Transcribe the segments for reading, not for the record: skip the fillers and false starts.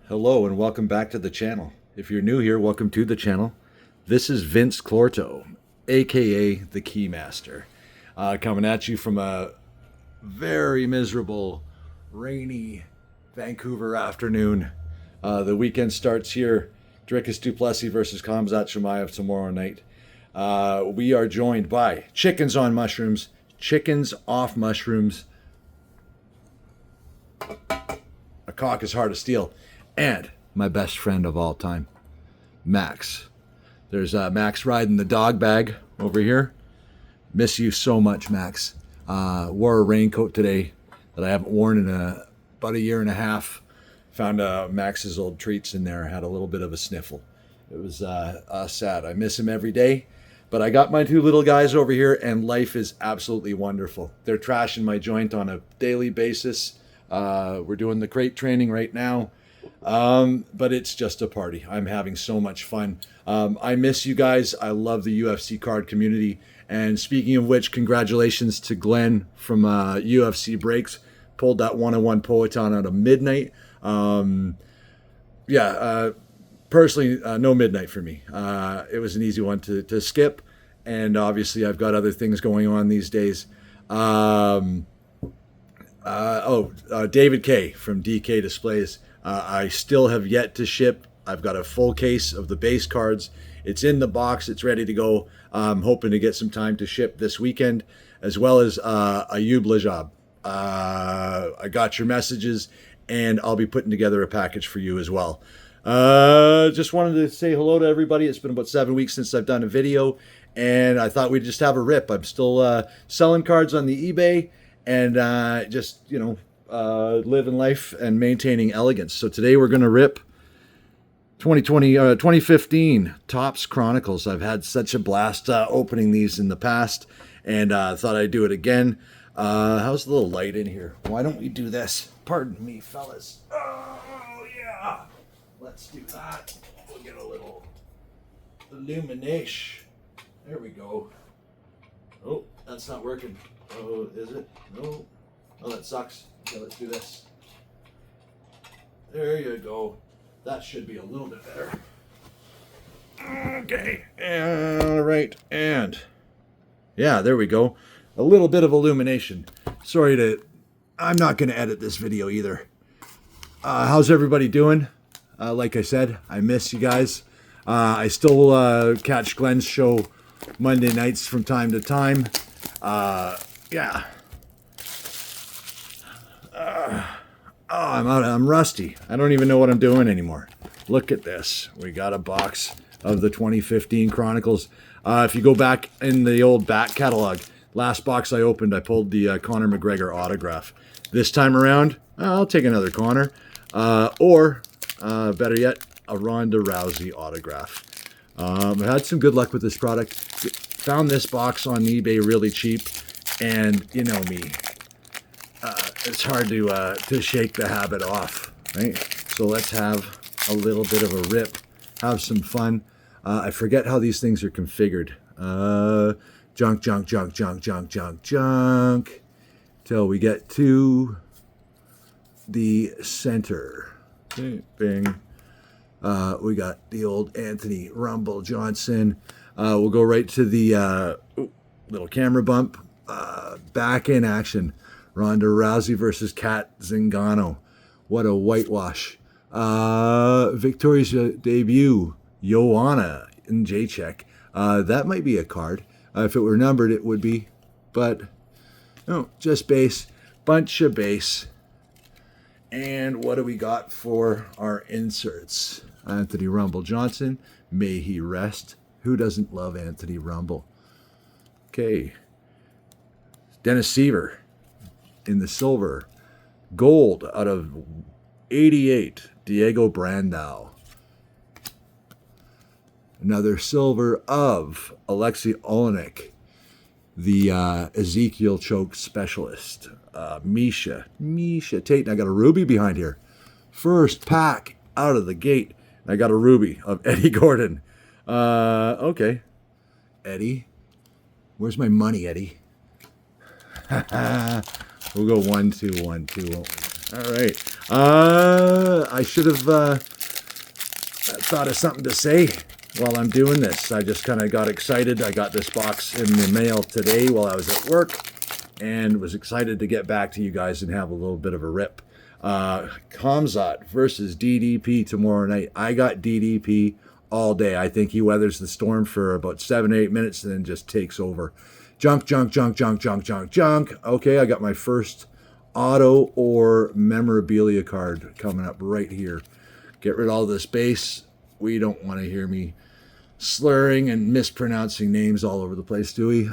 Hello and welcome back to the channel. If you're new here, welcome to the channel. This is Vince Clorto, aka the Keymaster, coming at you from a very miserable, rainy Vancouver afternoon. The weekend starts here. Dricus du Plessis versus Khamzat Chimaev tomorrow night. We are joined by Chickens on Mushrooms, Chickens off Mushrooms. A cock is hard to steal. And my best friend of all time, Max. There's Max riding the dog bag over here. Miss you so much, Max. Wore a raincoat today that I haven't worn in about a year and a half. Found Max's old treats in there. Had a little bit of a sniffle. It was sad. I miss him every day. But I got my two little guys over here, and life is absolutely wonderful. They're trashing my joint on a daily basis. We're doing the crate training right now. But it's just a party. I'm having so much fun. I miss you guys. I love the UFC card community. And speaking of which, congratulations to Glenn from UFC Breaks. Pulled that one-on-one Poeton out of midnight. Personally, no midnight for me. It was an easy one to skip. And obviously, I've got other things going on these days. David K from DK Displays. I still have yet to ship. I've got a full case of the base cards. It's in the box. It's ready to go. I'm hoping to get some time to ship this weekend, as well as a Yubla job. I got your messages, and I'll be putting together a package for you as well. Just wanted to say hello to everybody. It's been about 7 weeks since I've done a video, and I thought we'd just have a rip. I'm still selling cards on the eBay, and living life and maintaining elegance. So today we're going to rip 2015 Topps Chronicles. I've had such a blast opening these in the past, and thought I'd do it again. How's the little light in here? Why don't we do this? Pardon me, fellas. Oh, yeah. Let's do that. We'll get a little illumination. There we go. Oh, that's not working. Oh, is it? No. Oh, that sucks. Okay, let's do this. There you go. That should be a little bit better. Okay. All right. And yeah, there we go. A little bit of illumination. I'm not going to edit this video either. How's everybody doing? Like I said, I miss you guys. I still catch Glenn's show Monday nights from time to time. Yeah. I'm rusty. I don't even know what I'm doing anymore. Look at this. We got a box of the 2015 Chronicles. If you go back in the old back catalog, last box I opened, I pulled the Conor McGregor autograph. This time around, I'll take another Conor. Or better yet, a Ronda Rousey autograph. I've had some good luck with this product. Found this box on eBay really cheap. And you know me. It's hard to shake the habit off, right? So let's have a little bit of a rip, have some fun. I forget how these things are configured. Junk, till we get to the center. Bing. We got the old Anthony Rumble Johnson. We'll go right to the little camera bump. Back in action. Ronda Rousey versus Kat Zingano. What a whitewash. Victoria's debut, Joanna Jacek. That might be a card. If it were numbered, it would be. But, no, just base. Bunch of base. And what do we got for our inserts? Anthony Rumble Johnson. May he rest. Who doesn't love Anthony Rumble? Okay. Dennis Seaver. In the silver. Gold out of 88, Diego Brandao. Another silver of Alexei Olenek, the Ezekiel choke specialist. Misha Tate. And I got a ruby behind here. First pack out of the gate. I got a ruby of Eddie Gordon. Okay. Eddie. Where's my money, Eddie? We'll go 1, 2, 1, 2. All right. I should have thought of something to say while I'm doing this. I just kind of got excited. I got this box in the mail today while I was at work and was excited to get back to you guys and have a little bit of a rip. Kamzat versus DDP tomorrow night. I got DDP all day. I think he weathers the storm for about 7 or 8 minutes and then just takes over. Junk, junk, junk, junk, junk, junk, junk. Okay, I got my first auto or memorabilia card coming up right here. Get rid of all this base. We don't want to hear me slurring and mispronouncing names all over the place, do we?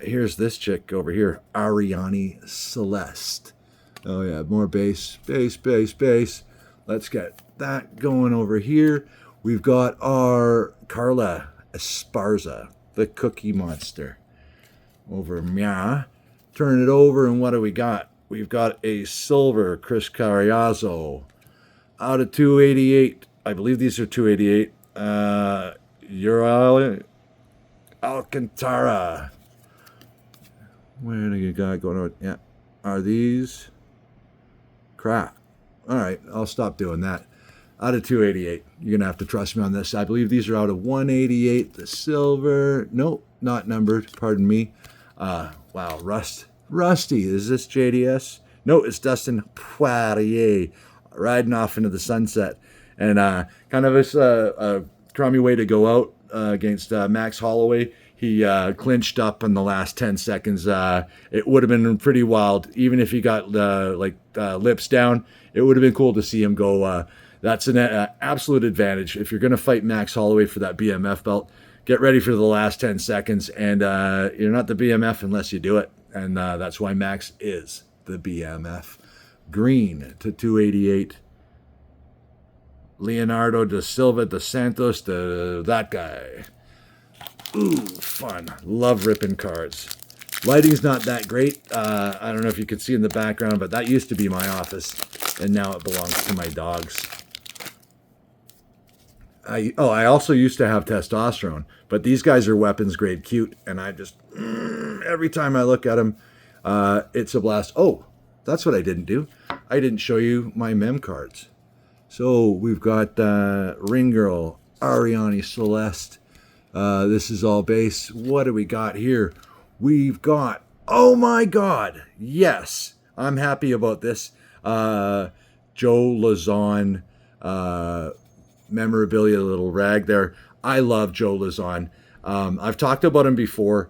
Here's this chick over here, Ariane Celeste. Oh yeah, more base, base, base, base. Let's get that going over here. We've got our Carla Esparza, the Cookie Monster. Over Mia. Turn it over, and what do we got? We've got a silver Chris Carriazo out of 288. I believe these are 288. Uriel Alcantara. Where do you got going on? Yeah. Are these? Crap. All right, I'll stop doing that. Out of 288. You're going to have to trust me on this. I believe these are out of 188. The silver. Nope, not numbered. Pardon me. Wow, Rusty. Is this JDS? No, it's Dustin Poirier riding off into the sunset. And kind of a crummy way to go out against Max Holloway. He clinched up in the last 10 seconds. It would have been pretty wild. Even if he got lips down, it would have been cool to see him go. That's an absolute advantage. If you're going to fight Max Holloway for that BMF belt, get ready for the last 10 seconds. And you're not the BMF unless you do it. And that's why Max is the BMF. Green to 288. Leonardo da Silva dos Santos, that guy. Ooh, fun. Love ripping cards. Lighting's not that great. I don't know if you could see in the background, but that used to be my office, and now it belongs to my dogs. I also used to have testosterone, but these guys are weapons grade cute, and I just, every time I look at them, it's a blast. Oh, that's what I didn't do. I didn't show you my mem cards. So we've got Ring Girl, Ariane Celeste. This is all base. What do we got here? We've got, oh my God, yes, I'm happy about this. Joe Lazon memorabilia little rag there. I love Joe Lazon. I've talked about him before.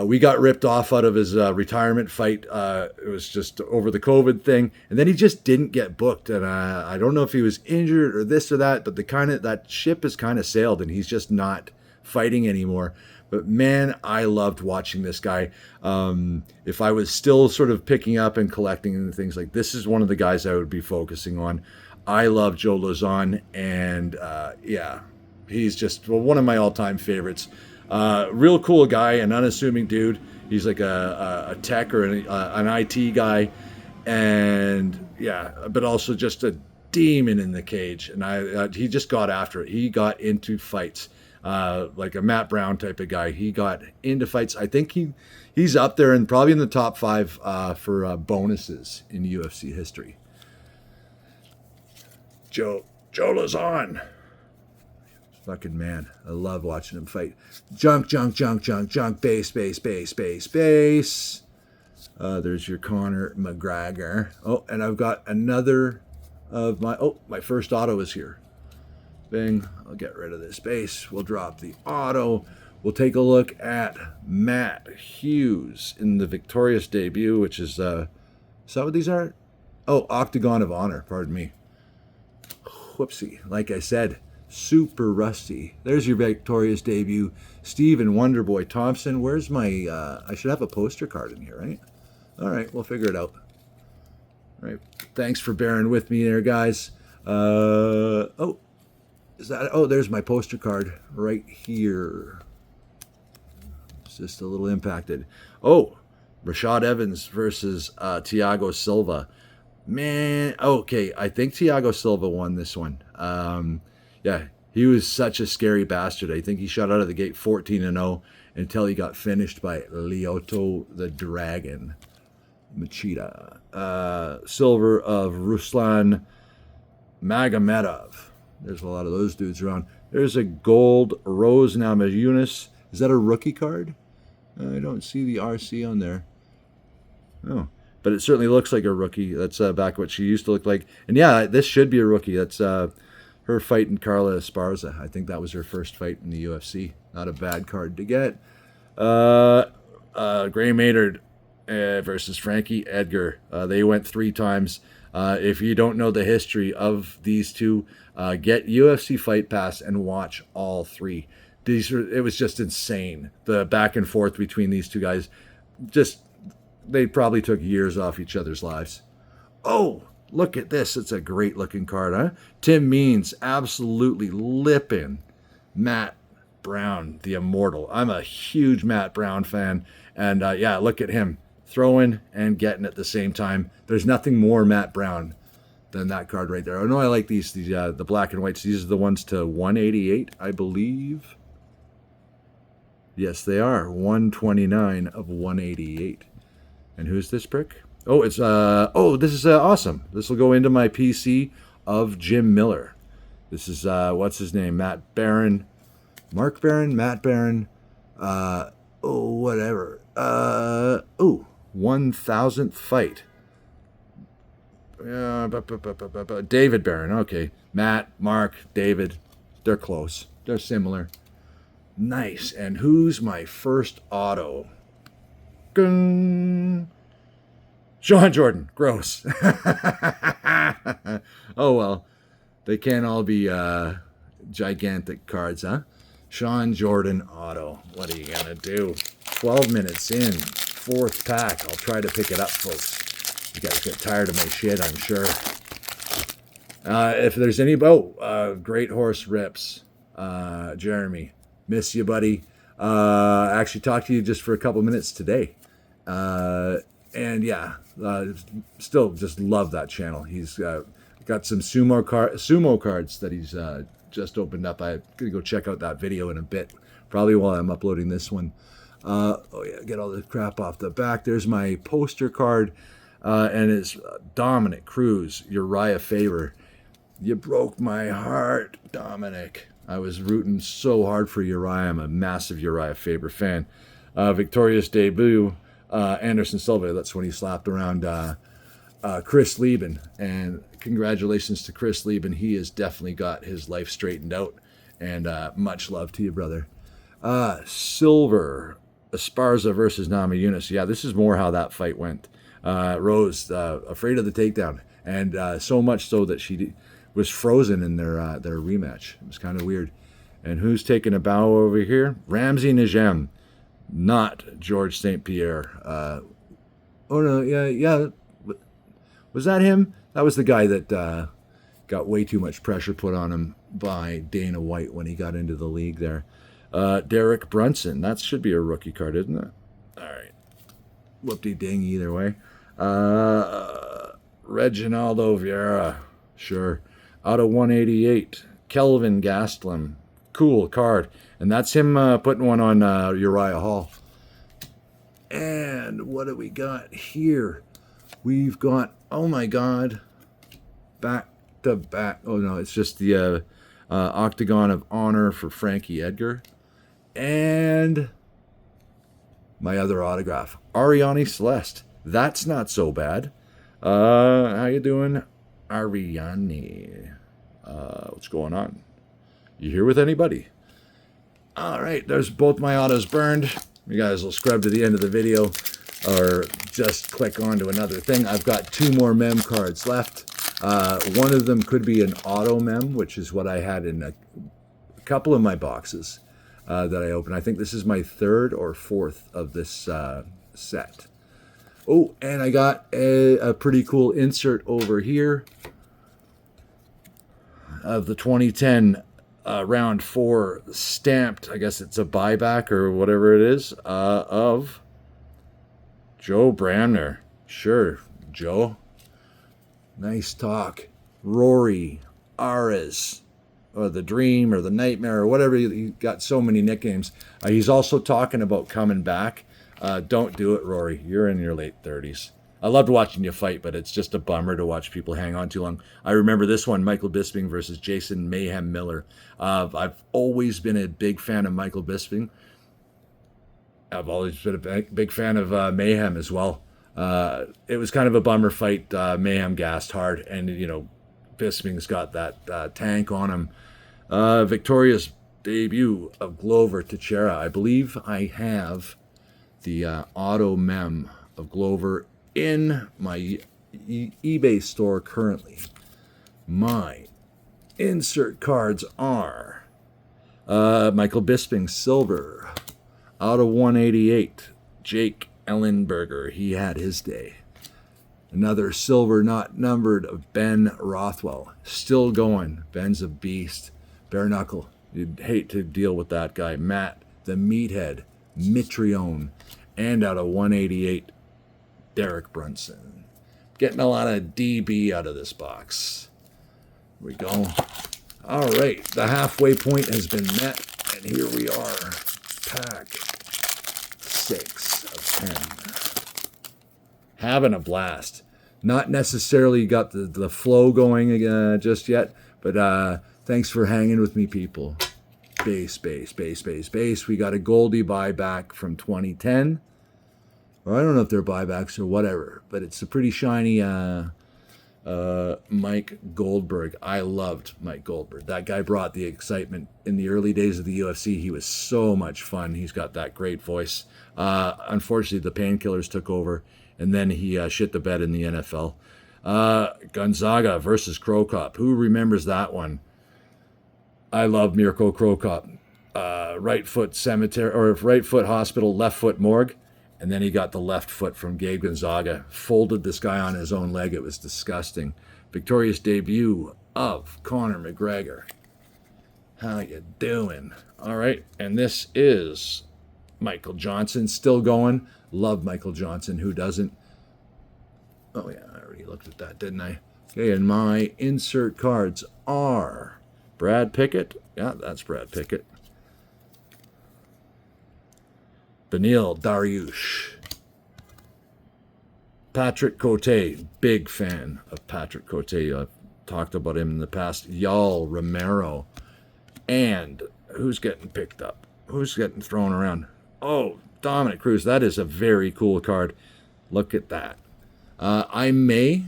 We got ripped off out of his retirement fight. It was just over the COVID thing, and then he just didn't get booked. And I don't know if he was injured or this or that, but that ship has kind of sailed, and he's just not fighting anymore. But man, I loved watching this guy. If I was still sort of picking up and collecting and things like this, is one of the guys I would be focusing on. I love Joe Lazon, and yeah, he's just one of my all-time favorites. Real cool guy, an unassuming dude. He's like a tech or an IT guy, and yeah, but also just a demon in the cage. And he just got after it. He got into fights, like a Matt Brown type of guy. He got into fights. I think he's up there and probably in the top 5 for bonuses in UFC history. Joe Lazon. Fucking man. I love watching him fight. Junk, junk, junk, junk, junk. Base, base, base, base, base. There's your Conor McGregor. Oh, and I've got another of my first auto is here. Bing. I'll get rid of this base. We'll drop the auto. We'll take a look at Matt Hughes in the victorious debut, which is that what these are? Oh, Octagon of Honor. Pardon me. Whoopsie. Like I said, super rusty. There's your victorious debut, Steven Wonderboy Thompson. Where's my, I should have a poster card in here, right? All right, we'll figure it out. All right, thanks for bearing with me there, guys. Oh, there's my poster card right here. It's just a little impacted. Oh, Rashad Evans versus Thiago Silva. Man, okay, I think Thiago Silva won this one. Yeah, he was such a scary bastard. I think he shot out of the gate 14-0 until he got finished by Lyoto the Dragon. Machida. Silver of Ruslan Magomedov. There's a lot of those dudes around. There's a gold Rose Namajunas. Is that a rookie card? I don't see the RC on there. Oh, but it certainly looks like a rookie. That's back what she used to look like. And yeah, this should be a rookie. That's her fighting Carla Esparza. I think that was her first fight in the UFC. Not a bad card to get. Gray Maynard versus Frankie Edgar. They went 3 times. If you don't know the history of these two, get UFC Fight Pass and watch all 3. It was just insane. The back and forth between these two guys. They probably took years off each other's lives. Oh, look at this. It's a great looking card, huh? Tim Means absolutely lipping Matt Brown, the immortal. I'm a huge Matt Brown fan. And yeah, look at him throwing and getting at the same time. There's nothing more Matt Brown than that card right there. I know I like these the black and whites. These are the ones to 188, I believe. Yes, they are. 129 of 188. And who's this prick? Oh, it's this is awesome. This will go into my PC of Jim Miller. This is what's his name? Matt Barron, Mark Barron, Matt Barron. Whatever. 1000th fight. David Barron. Okay, Matt, Mark, David. They're close. They're similar. Nice. And who's my first auto? Sean Jordan. Gross. Oh, well. They can't all be gigantic cards, huh? Sean Jordan auto. What are you going to do? 12 minutes in. 4th pack. I'll try to pick it up, folks. You guys get tired of my shit, I'm sure. If there's any... Great Horse Rips. Jeremy. Miss you, buddy. Actually talked to you just for a couple minutes today. And yeah, still just love that channel. He's got some sumo cards that he's just opened up. I'm going to go check out that video in a bit, probably while I'm uploading this one. Get all the crap off the back. There's my poster card, and it's Dominic Cruz, Uriah Faber. You broke my heart, Dominic. I was rooting so hard for Uriah. I'm a massive Uriah Faber fan. Victorious debut, Anderson Silva. That's when he slapped around Chris Lieben. And congratulations to Chris Lieben. He has definitely got his life straightened out. And much love to you, brother. Silver, Esparza versus Namajunas. Yeah, this is more how that fight went. Rose, afraid of the takedown. And so much so that she was frozen in their rematch. It was kind of weird. And who's taking a bow over here? Ramsey Najem, not George St. Pierre. Oh no, yeah. Was that him? That was the guy that got way too much pressure put on him by Dana White when he got into the league there. Derek Brunson. That should be a rookie card, isn't it? All right. Whoop-de-ding either way. Reginaldo Vieira. Sure. Out of 188. Kelvin Gastelum. Cool card. And that's him putting one on Uriah Hall. And what do we got here? We've got, oh my God, back to back. Oh no, it's just the Octagon of Honor for Frankie Edgar. And my other autograph, Ariane Celeste. That's not so bad. How you doing, Ariane? What's going on? You here with anybody? All right, there's both my autos burned. You guys will scrub to the end of the video or just click on to another thing. I've got 2 more mem cards left. One of them could be an auto mem, which is what I had in a couple of my boxes that I opened. I think this is my 3rd or 4th of this set. Oh, and I got a pretty cool insert over here of the 2010 round 4 stamped, I guess it's a buyback or whatever it is, of Joe Bramner. Sure, Joe. Nice talk. Rory, Ares, or the Dream, or the Nightmare, or whatever. He got so many nicknames. He's also talking about coming back. Don't do it, Rory. You're in your late 30s. I loved watching you fight, but it's just a bummer to watch people hang on too long. I remember this one, Michael Bisping versus Jason Mayhem Miller. I've always been a big fan of Michael Bisping. I've always been a big fan of Mayhem as well. It was kind of a bummer fight. Mayhem gassed hard, and Bisping's got that tank on him. Victorious debut of Glover Teixeira. I believe I have the auto mem of Glover in my eBay store currently. My insert cards are Michael Bisping silver out of 188. Jake Ellenberger, he had his day. Another silver not numbered of Ben Rothwell, still going. Ben's a beast. Bare knuckle. You'd hate to deal with that guy. Matt the Meathead Mitrione, and out of 188, Derek Brunson. Getting a lot of DB out of this box. Here we go. All right, the halfway point has been met, and here we are. Pack 6 of 10. Having a blast. Not necessarily got the flow going just yet, but thanks for hanging with me, people. Base. We got a Goldie buyback from 2010. Or I don't know if they're buybacks or whatever, but it's a pretty shiny Mike Goldberg. I loved Mike Goldberg. That guy brought the excitement in the early days of the UFC. He was so much fun. He's got that great voice. Unfortunately, the painkillers took over, and then he shit the bed in the NFL. Gonzaga versus Crow Cop. Who remembers that one? I love Mirko Crow Cop. Right foot cemetery, or right foot hospital, left foot morgue. And then he got the left foot from Gabe Gonzaga. Folded this guy on his own leg. It was disgusting. Victorious debut of Conor McGregor. How you doing? All right. And this is Michael Johnson. Still going. Love Michael Johnson. Who doesn't? Oh, yeah. I already looked at that, didn't I? Okay. And my insert cards are Brad Pickett. Yeah, that's Brad Pickett. Beneil Dariush. Patrick Cote, big fan of Patrick Cote. I've talked about him in the past. Yal Romero. And who's getting picked up? Who's getting thrown around? Oh, Dominic Cruz. That is a very cool card. Look at that. I may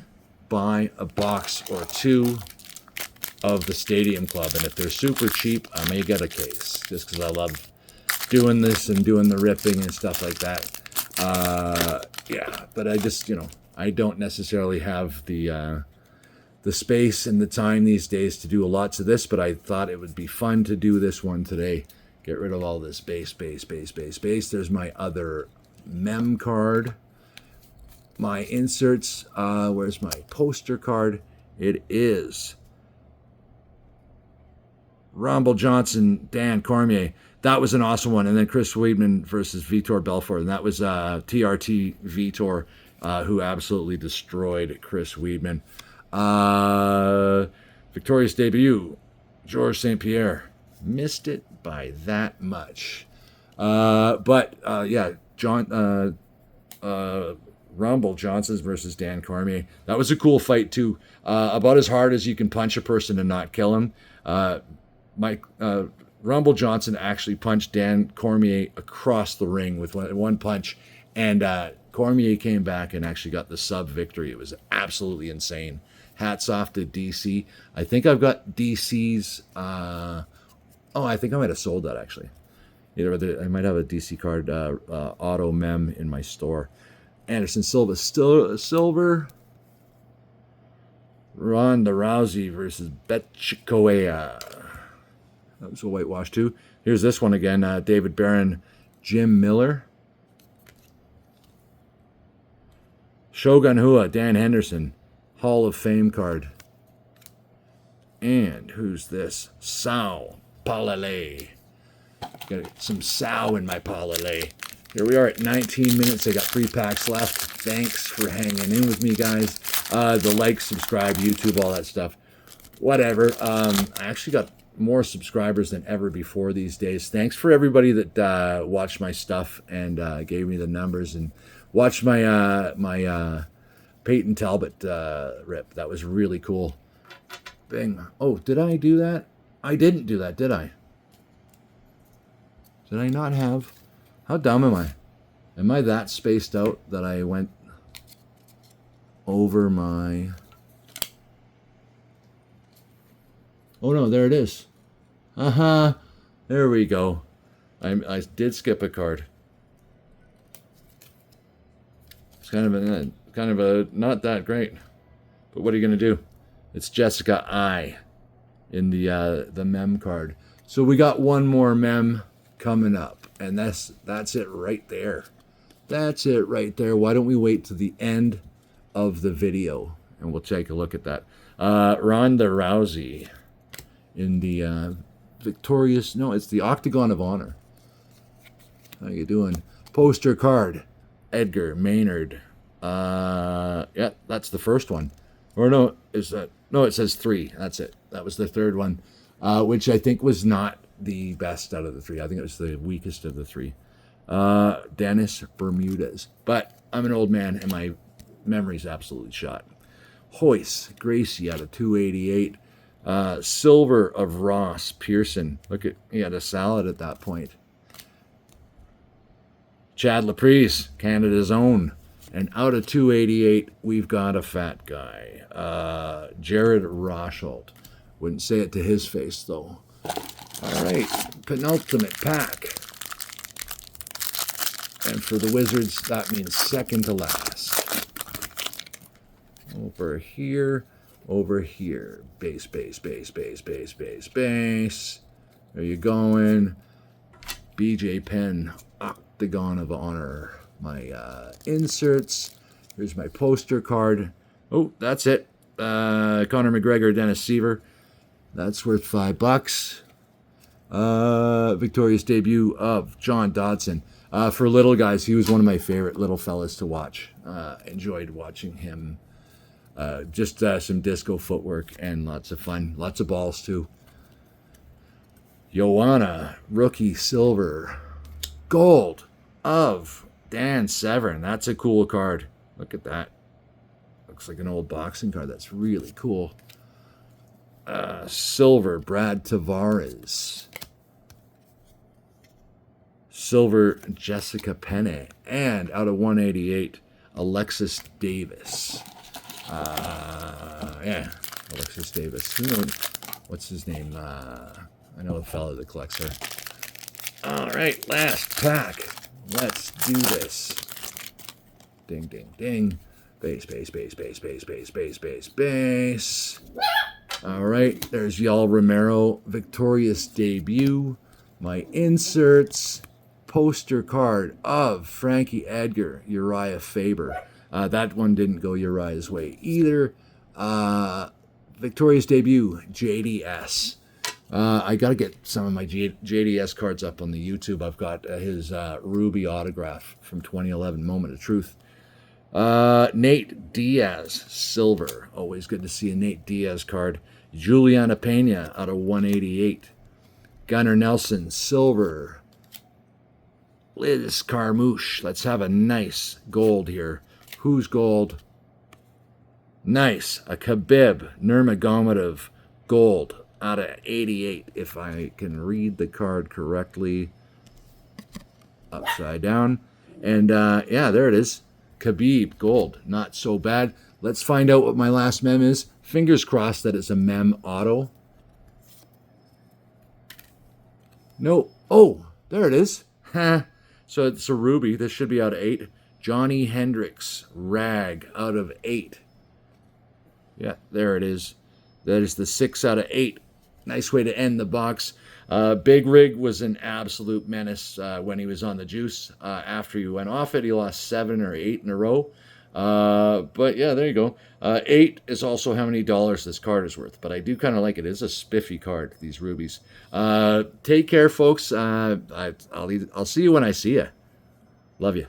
buy a box or two of the Stadium Club, and if they're super cheap, I may get a case, just because I love doing this and doing the ripping and stuff like that. Yeah, but I just, I don't necessarily have the space and the time these days to do lots of this, but I thought it would be fun to do this one today. Get rid of all this base. There's my other mem card. My inserts, where's my poster card? It is Rumble Johnson, Dan Cormier. That was an awesome one. And then Chris Weidman versus Vitor Belfort. And that was TRT Vitor, who absolutely destroyed Chris Weidman. Victorious debut, Georges St. Pierre. Missed it by that much. Yeah, Rumble Johnson's versus Dan Cormier. That was a cool fight, too. About as hard as you can punch a person and not kill him. Rumble Johnson actually punched Dan Cormier across the ring with one punch, and Cormier came back and actually got the sub victory. It was absolutely insane. Hats off to DC. I think I've got DC's. I think I might have sold that actually. I might have a DC card auto mem in my store. Anderson Silva silver. Ronda Rousey versus Betchikoea. That was a whitewash too. Here's this one again. David Barron, Jim Miller. Shogun Hua, Dan Henderson. Hall of Fame card. And who's this? Sao Palale. Got some Sao in my Palale. Here we are at 19 minutes. I got 3 packs left. Thanks for hanging in with me, guys. The like, subscribe, YouTube, all that stuff. Whatever. I actually got more subscribers than ever before these days. Thanks for everybody that watched my stuff and gave me the numbers and watched my Peyton Talbot rip. That was really cool. Bing. Oh, did I do that? I didn't do that, did I? Did I not have? How dumb am I? Am I that spaced out that I went over my... Oh no, there it is. There we go. I did skip a card. It's kind of a not that great. But what are you gonna do? It's Jessica I in the mem card. So we got one more mem coming up, and that's it right there. That's it right there. Why don't we wait to the end of the video and we'll take a look at that. Ronda Rousey in the victorious, no, it's the Octagon of Honor. How you doing? Poster card, Edgar Maynard. Yeah, that's the first one. Or no, is that? No, it says 3. That's it. That was the third one, which I think was not the best out of the 3. I think it was the weakest of the 3. Dennis Bermudez. But I'm an old man and my memory's absolutely shot. Hoyce Gracie out of 288. Silver of Ross Pearson. Look at, he had a salad at that point. Chad Laprise, Canada's own. And out of 288, we've got a fat guy. Jared Rosholt. Wouldn't say it to his face, though. All right, penultimate pack. And for the Wizards, that means second to last. Over here, over here. Base, base, base, base, base, base, base. There you going. BJ Penn, Octagon of Honor. My inserts. Here's my poster card. Oh, that's it. Conor McGregor, Dennis Seaver. That's worth $5. Victorious debut of John Dodson. For little guys, he was one of my favorite little fellas to watch. Enjoyed watching him. Just some disco footwork and lots of fun. Lots of balls, too. Joanna, rookie silver. Gold of Dan Severn. That's a cool card. Look at that. Looks like an old boxing card. That's really cool. Silver, Brad Tavares. Silver, Jessica Penne. And out of 188, Alexis Davis. Yeah, Alexis Davis. Who knows? What's his name? I know a fellow that collects her. All right, last pack. Let's do this. Ding, ding, ding. Base, base, base, base, base, base, base, base, base. All right, there's Yael Romero, victorious debut. My inserts, poster card of Frankie Edgar, Uriah Faber. That one didn't go Uriah's way either. Victorious debut, JDS. I got to get some of my JDS cards up on the YouTube. I've got his Ruby autograph from 2011, Moment of Truth. Nate Diaz, silver. Always good to see a Nate Diaz card. Juliana Pena out of 188. Gunnar Nelson, silver. Liz Carmouche. Let's have a nice gold here. Who's gold? Nice. A Khabib Nurmagomedov gold out of 88, if I can read the card correctly. Upside down. And yeah, there it is. Khabib gold. Not so bad. Let's find out what my last mem is. Fingers crossed that it's a mem auto. No. Oh, there it is. So it's a ruby. This should be out of 8. Johnny Hendricks, rag, out of 8. Yeah, there it is. That is the 6 out of 8. Nice way to end the box. Big Rig was an absolute menace when he was on the juice. After he went off it, he lost 7 or 8 in a row. But yeah, there you go. 8 is also how many dollars this card is worth. But I do kind of like it. It's a spiffy card, these rubies. Take care, folks. I'll see you when I see you. Love you.